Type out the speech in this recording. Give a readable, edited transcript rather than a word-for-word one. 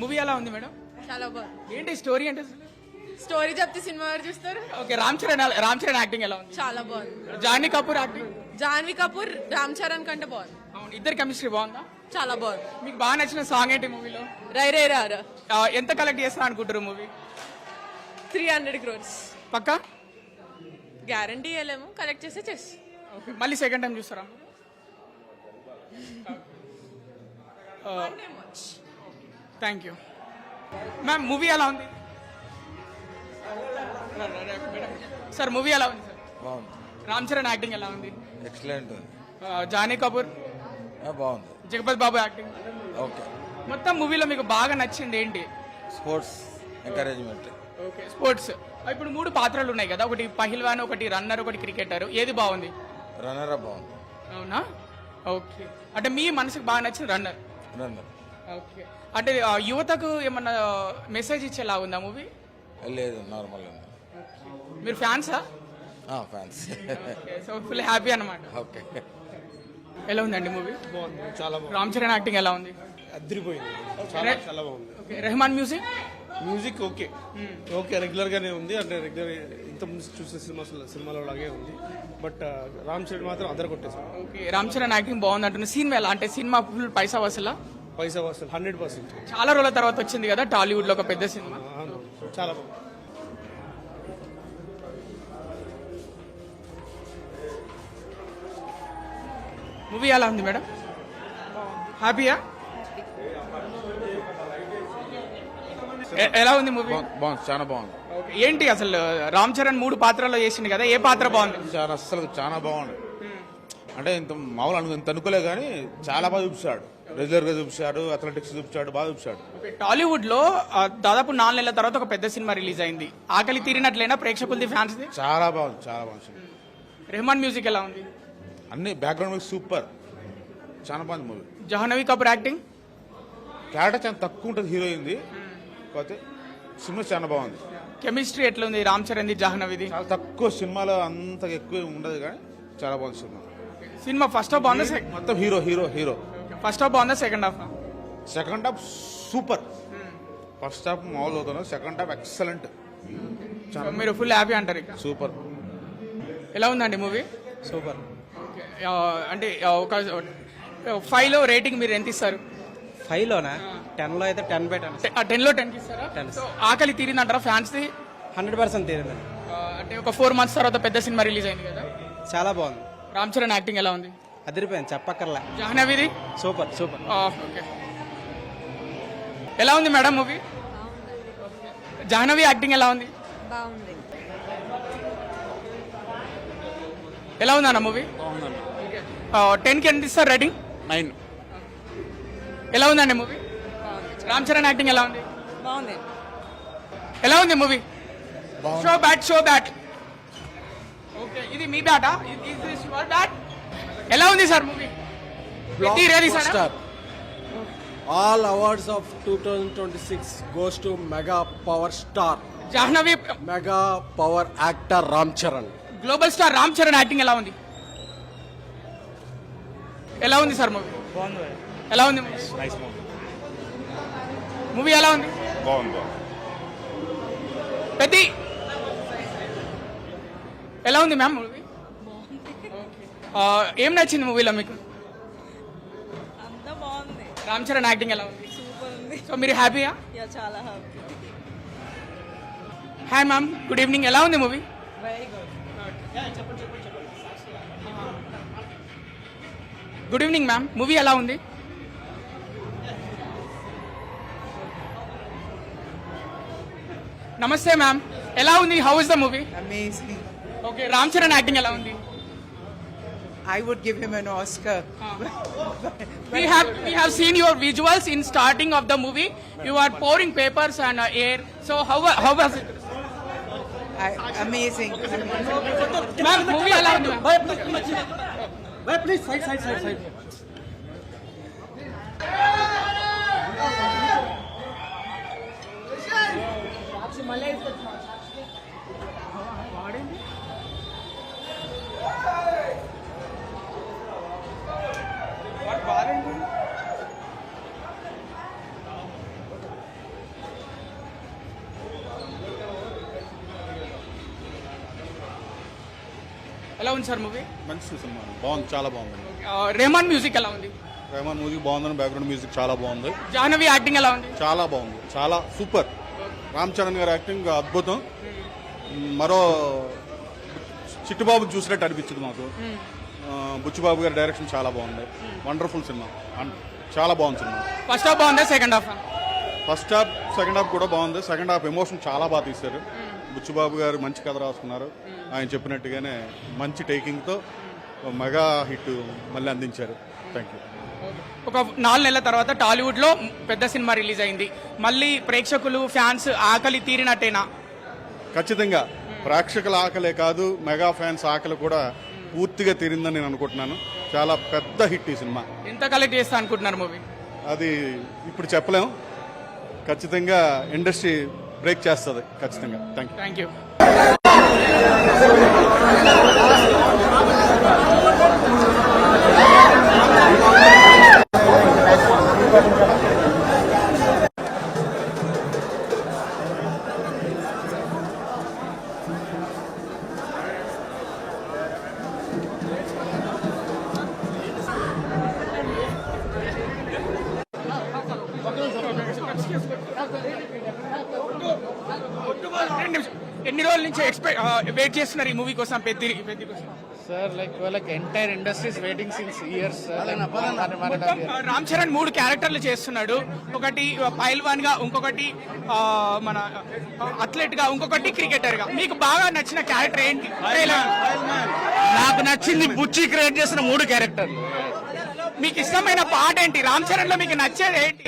Movie ఎలా ఉంది madam? చాలా బాగుంది. ఏంటి స్టోరీ అంటే? స్టోరీ చెప్తే సినిమా ఎవరు చూస్తారు? ఓకే, రామ్ చరణ్ యాక్టింగ్ ఎలా ఉంది? చాలా బాగుంది. జాన్వీ కపూర్ యాక్టింగ్? జాన్వీ కపూర్ రామ్ చరణ్ కంటే బాగుంది. అవును, ఇద్దరు కెమిస్ట్రీ బాగుందా? చాలా బాగుంది. మీకు బాగా నచ్చిన సాంగ్ ఏంటి మూవీలో? రై రే రారా. ఎంత కలెక్ట్ చేస్తా అనుకుంటారు మూవీ? 300 crores. పక్కా? గ్యారంటీ వెళ్ళాము, కలెక్ట్ చేస్తే చేసి. ఓకే, మళ్ళీ సెకండ్ టైం చూస్తారా? Thank you ma'am. మూవీ ఎలా ఉంది సార్? మూవీ ఎలా ఉంది సార్? బాగుంది. రామ్ చరణ్ యాక్టింగ్ ఎలా ఉంది? ఎక్సలెంట్ ఉంది. జానీ కపూర్ బాగుంది. జగపతి బాబు యాక్టింగ్ ఓకే. మొత్తం మూవీలో మీకు బాగా నచ్చింది ఏంటి? Sports encouragement. Okay, sports. ఇప్పుడు 3 పాత్రలు ఉన్నాయి కదా, ఒకటి పహిల్వాన్, ఒకటి రన్నర్, ఒకటి క్రికెటర్. ఏది బాగుంది? రన్నర్ బాగుంది. అవునా? ఓకే, అంటే మీ మనసుకు బాగా నచ్చింది రన్నర్. రన్నర్. ఓకే, అంటే యువతకు ఏమన్నా మెసేజ్ ఇచ్చేలా ఉందా మూవీ? లేదు, నార్మల్ ఉంది. మీరు ఫ్యాన్సా? ఫ్యాన్స్. సో ఫుల్ హ్యాపీ అన్నమాట. ఓకే. ఎలా ఉందండి మూవీ? బాగుంది, చాలా బాగుంది. రామ్ చరణ్ యాక్టింగ్ ఎలా ఉంది? అదిరిపోయింది, చాలా చాలా బాగుంది. Okay, Rahman music? Music okay okay, regular గానే ఉంది. అంటే రెగ్యులర్ ఇంత ముందు చూసే సినిమాలో లాగే ఉంది. బట్ రామ్ చరణ్ మాత్రం అదర కొట్టేసాడు. ఓకే, రామ్ చరణ్ యాక్టింగ్ బాగుంది అంటున్నా. సినిమా ఎలా అంటే? సినిమా ఫుల్ పైసా వసూలా? పైసా వస్తుంది 100%. చాలా రోజుల తర్వాత వచ్చింది కదా టాలీవుడ్ లో ఒక పెద్ద సినిమా. చాలా బాగుంది. మూవీ ఎలా ఉంది మేడం? హ్యాపీయా? ఎలా ఉంది మూవీ? బాగుంది, చాలా బాగుంది. ఓకే, ఏంటి అసలు రామ్ చరణ్ 3 పాత్రల్లో చేసింది కదా, ఏ పాత్ర బాగుంది? అసలు చాలా బాగుంది. అంటే ఇంత మామూలు ఇంత అనుకోలే కానీ చాలా బాగా చూపించాడు. రెగ్యులర్ గా చూపించాడు, అథ్లెటిక్స్ చూపించాడు, బాగా చూపించాడు. టాలీవుడ్ లో దాదాపు 4 నెలల తర్వాత ఒక పెద్ద సినిమా రిలీజ్ అయింది. ఆకలి తీరినట్లయినా ప్రేక్షకులది, ఫ్యాన్స్ ది? చాలా బాగుంది, చాలా బాగుంది. రెహమాన్ మ్యూజిక్ ఎలా ఉంది? అన్ని బ్యాక్గ్రౌండ్ మ్యూజిక్ సూపర్, చాలా బాగుంది movie. Jahnavi Kapoor acting? Character చాలా తక్కువ ఉంటుంది హీరోయింది, కాకపోతే సినిమా చాలా బాగుంది. కెమిస్ట్రీ ఎట్లా ఉంది రామ్ చరణ్ ది జాహ్నవిది? చాలా తక్కువ, సినిమాలో అంత ఎక్కువ ఉండదు కానీ చాలా బాగుంది సినిమా. సినిమా ఫస్ట్ హాఫ్ బాగుందా? మొత్తం hero hero hero. First half బాగుందా, second half? Second half super. First half మామూలు అవుతాను, సెకండ్ హాఫ్ ఎక్సలెంట్. మీరు ఫుల్ హ్యాపీ అంటారు ఇక? సూపర్. ఎలా ఉందండి మూవీ? సూపర్. అంటే ఒక 5లో రేటింగ్ మీరు ఎంత ఇస్తారు? 5లోనా? 10లో అయితే 10 పెట్టాను. 10లో 10 ఇస్తారా? 10. సో ఆకలి తీరిందంటారా ఫ్యాన్స్ ది? 100% తీరింది. అంటే ఒక 4 months తర్వాత పెద్ద సినిమా రిలీజ్ అయింది కదా. చాలా బాగుంది. రామ్ చరణ్ యాక్టింగ్ ఎలా ఉంది? అదిరిపోయింది, చెప్పక్కర్లే. జాహ్నవిది? Super super. ఓకే, ఎలా ఉంది మేడం మూవీ? జాహ్నవి యాక్టింగ్ ఎలా ఉంది? బాగుంది. ఎలా ఉంది అన్న మూవీ? 10కి ఎంత ఇస్తారు రేటింగ్? 9. ఎలా ఉందండి మూవీ? రామ్ చరణ్ యాక్టింగ్ ఎలా ఉంది? బాగుంది. ఎలా ఉంది మూవీ? Show bat. ఓకే, ఇది మీ బ్యాటా? బ్యాట్. ఎలా ఉంది sir movie? Blockbuster. All awards of 2026 goes to Mega Power Star, Jahnavi Mega Power Actor Ram Charan. Global star Ram Charan acting ఎలా ఉంది? ఎలా ఉంది సార్ మూవీ? బాగుంది. ఎలా ఉంది మూవీ? ఎలా ఉంది? బాగుంది. పెద్ద ఎలా ఉంది మ్యామ్ మూవీ? ఏం నచ్చింది మూవీలో మీకు? అంతా బాగుంది. రామ్ చరణ్ యాక్టింగ్ ఎలా ఉంది? సూపర్ ఉంది. సో మీరు హ్యాపీయా? చాలా happy. Hi ma'am, good evening. ఎలా ఉంది movie? Very good. Good evening ma'am, movie ఎలా ఉంది? నమస్తే మ్యామ్, ఎలా ఉంది? How is the movie? Amazing. Okay, Ram Charan acting ఎలా ఉంది? I would give him an Oscar. We have seen your visuals in starting of the movie. You are pouring papers and air. So how was it? Amazing. Ma'am, movie ఎలా ఉంది? Please side. ఎలా ఉంది sir movie? మంచి cinema బాగుంది, చాలా బాగుంది. Rahman music ఎలా ఉంది? రెహమాన్ మ్యూజిక్ బాగుందని, బ్యాక్గ్రౌండ్ మ్యూజిక్ చాలా బాగుంది. జాహ్నవి యాక్టింగ్ ఎలా ఉంది? చాలా బాగుంది, చాలా సూపర్. రామ్ చరణ్ గారి యాక్టింగ్ అద్భుతం. మరో చిట్టుబాబుకి చూసినట్టు అనిపించింది మాకు. బుచ్చిబాబు గారి డైరెక్షన్ చాలా బాగుంది. వండర్ఫుల్ సినిమా, చాలా బాగుంది సినిమా. ఫస్ట్ హాఫ్ బాగుందా second half? First half second half కూడా బాగుంది. సెకండ్ హాఫ్ ఎమోషన్ చాలా బాగా తీశారు. బుచ్చిబాబు గారు మంచి కథ రాసుకున్నారు. ఆయన చెప్పినట్టుగానే మంచి టేకింగ్తో మెగా హిట్ మళ్ళీ అందించారు. Thank you. ఒక 4 నెలల తర్వాత టాలీవుడ్ లో పెద్ద సినిమా రిలీజ్ అయింది. మళ్ళీ ప్రేక్షకులు ఫ్యాన్స్ ఆకలి తీరినట్టేనా? ఖచ్చితంగా ప్రేక్షకుల ఆకలే కాదు, మెగా ఫ్యాన్స్ ఆకలి కూడా పూర్తిగా తీరిందని నేను అనుకుంటున్నాను. చాలా పెద్ద హిట్ ఈ సినిమా. ఎంత కలెక్ట్ చేస్తా అనుకుంటున్నారు మూవీ? అది ఇప్పుడు చెప్పలేం. ఖచ్చితంగా ఇండస్ట్రీ బ్రేక్ చేస్తుంది ఖచ్చితంగా. Thank you. ఎన్ని రోజుల నుంచి వెయిట్ చేస్తున్నారు ఈ మూవీ కోసం? పెద్ది కోసం sir like entire industries waiting since years. Ram Charan 3 క్యారెక్టర్లు చేస్తున్నాడు. ఒకటి పైల్వాన్ గా, ఇంకొకటి మన అథ్లెట్ గా, ఇంకొకటి క్రికెటర్ గా. మీకు బాగా నచ్చిన క్యారెక్టర్ ఏంటి? నాకు నచ్చింది బుచ్చి క్రియేట్ చేసిన 3 క్యారెక్టర్లు. మీకు ఇష్టమైన పాట ఏంటి? రామ్ చరణ్ లో మీకు నచ్చేది ఏంటి?